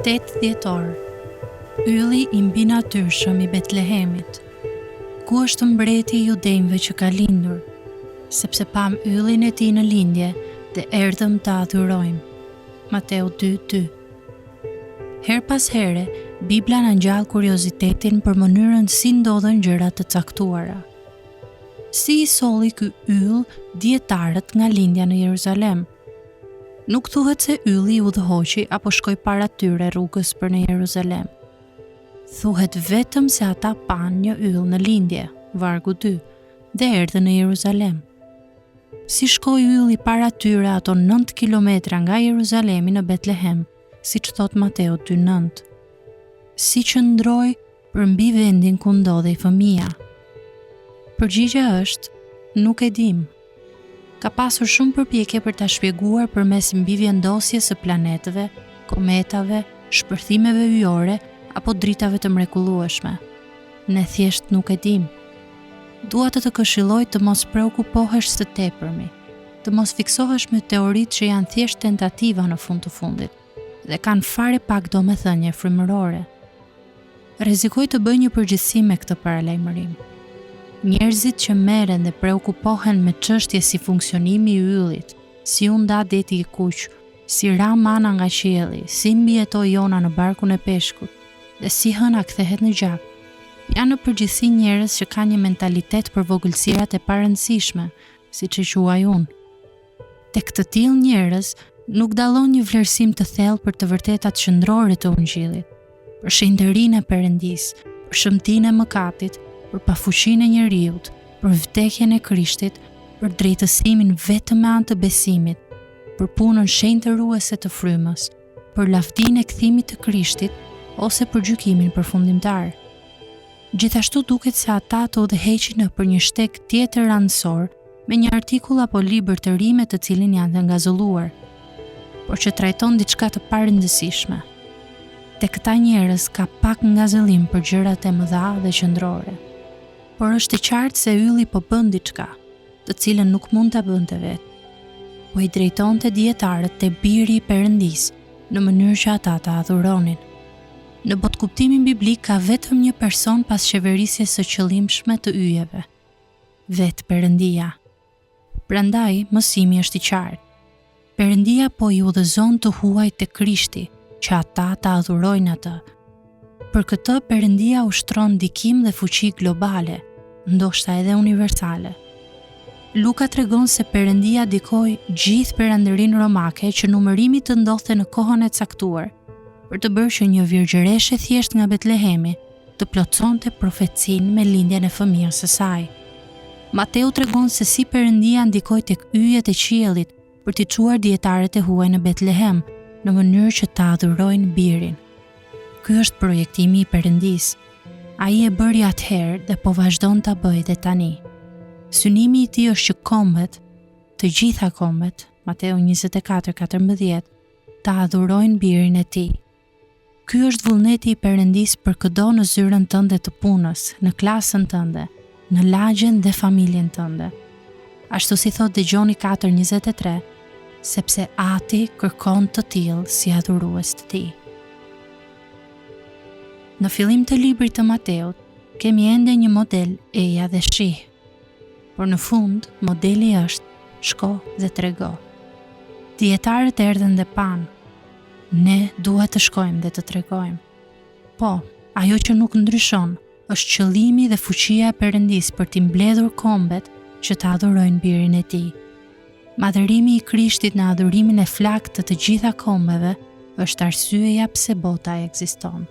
8 dhjetor. Ylli I mbi natyrshëm I Betlehemit. Ku është mbreti I judejve që ka lindur? Sepse pam yllin e tij në lindje dhe erdhëm ta adhurojmë. Mateu 2:2. Her pas here, Bibla na ngjall kuriozitetin për mënyrën si ndodhen gjërat të caktuara. Si I solli ky yll dietarët nga lindja në Jeruzalem? Nuk thuhet se ylli udhëhoqi apo shkoi para tyre rrugës për në Jeruzalem. Thuhet vetëm se ata pan një yll në lindje, vargu 2, dhe erdhën në Jeruzalem. Si shkoi ylli para tyre ato 9 kilometra nga Jeruzalemi në Betlehem, siç thot Mateu 2:9. Si qëndroi për mbi vendin ku ndodhej fëmia? Përgjigjja është, nuk e dim. Ka pasur shumë përpjekje për ta shpjeguar përmes mbivendosjes së planeteve, kometave, shpërthimeve yjore apo dritave të mrekullueshme. Ne thjesht nuk e dim. Dua të këshilloj të mos preokupohesh së tepërmi, të mos fiksohesh me teoritë që janë thjesht tentativa në fund të fundit dhe kanë fare pak domethënie frymërore. Rrezikoj të bëj një përgjithësi me këtë paralajmërim. Njerëzit që merren dhe preokupohen me çështje si funksionimi I yllit, si u nda deti I kuq, si ra mana nga qielli, si mbijetoi Jona në barkun e peshkut dhe si hëna kthehet në gjak, janë në përgjithësi njerëz që kanë një mentalitet për vogëlsirat e parëndësishme, siç e quaj unë. Tek të tillë njerëz nuk dallon një vlerësim të thellë për të vërtetat qendrore të Ungjillit, për shenjtërinë e Perëndisë, për shëmtinë e mëkatit, për pafuqinë e njerëzit, për vdekjen e Krishtit, për drejtësimin vetëm me anë të besimit, për punën shenjtëruese të frymës, për lavdinë e kthimit të Krishtit ose për gjykimin përfundimtar. Gjithashtu duket se ata të udhëheqin për një shteg tjetër randësor me një artikull apo libër të ri me të cilin janë të ngazëlluar, por që trajton diçka të parëndësishme. Te këta njerëz ka pak ngazëllim për gjërat e mëdha dhe qendrore. Por është I qartë se ylli po bën diçka, të cilën nuk mund ta bënte vetë. Po I drejtonte dietarët te biri I Perëndisë në mënyrë që ata ta adhuronin. Në botkuptimin biblik ka vetëm një person pas qeverisjes së qëllimshme të yjeve, vetë Perëndia. Prandaj mësimi është I qartë. Perëndia po I udhëzon të huajt te Krishti, që ata ta adhurojnë atë. Për këtë Perëndia ushtron ndikim dhe fuqi globale, ndoshta edhe universale. Luka tregon se Perëndia dikoi gjithë perandërinë romake që numërimi të ndodhte në kohën e caktuar, për të bërë që një virgjëreshe thjesht nga Betlehemi të plotësonte profecinë me lindjen e fëmijës së saj. Mateu tregon se si Perëndia ndikoi tek yjet e qiellit për t'i çuar dietarët e huaj në Betlehem, në mënyrë që ta adhurojnë birin. Ky është projektimi I Perëndisë. Ai e bëri atëherë dhe po vazhdon ta bëjë dhe tani. Synimi I tij është që kombet, të gjitha kombet, Mateu 24:14, ta adhurojnë birin e tij. Ky është vullneti I Perëndisë për çdo në zyrën tënde të punës, në klasën tënde, në lagjen dhe familjen tënde. Ashtu si thot Dëgjoni 4:23, sepse Ati kërkon të tillë si adhurues të tij. Në fillim të librit të Mateut, kemi ende një model eja dhe shih. Por në fund, modeli është shko dhe trego. Dietarët erdhën dhe pan. Ne duhet të shkojmë dhe të tregojmë. Po, ajo që nuk ndryshon është qëllimi dhe fuqia e Perëndisë për t'i mbledhur kombet që të adhurojnë birin e tij. Madhërimi I Krishtit në adhurimin e flaktë të gjitha kombeve është arsyeja pse bota ekziston.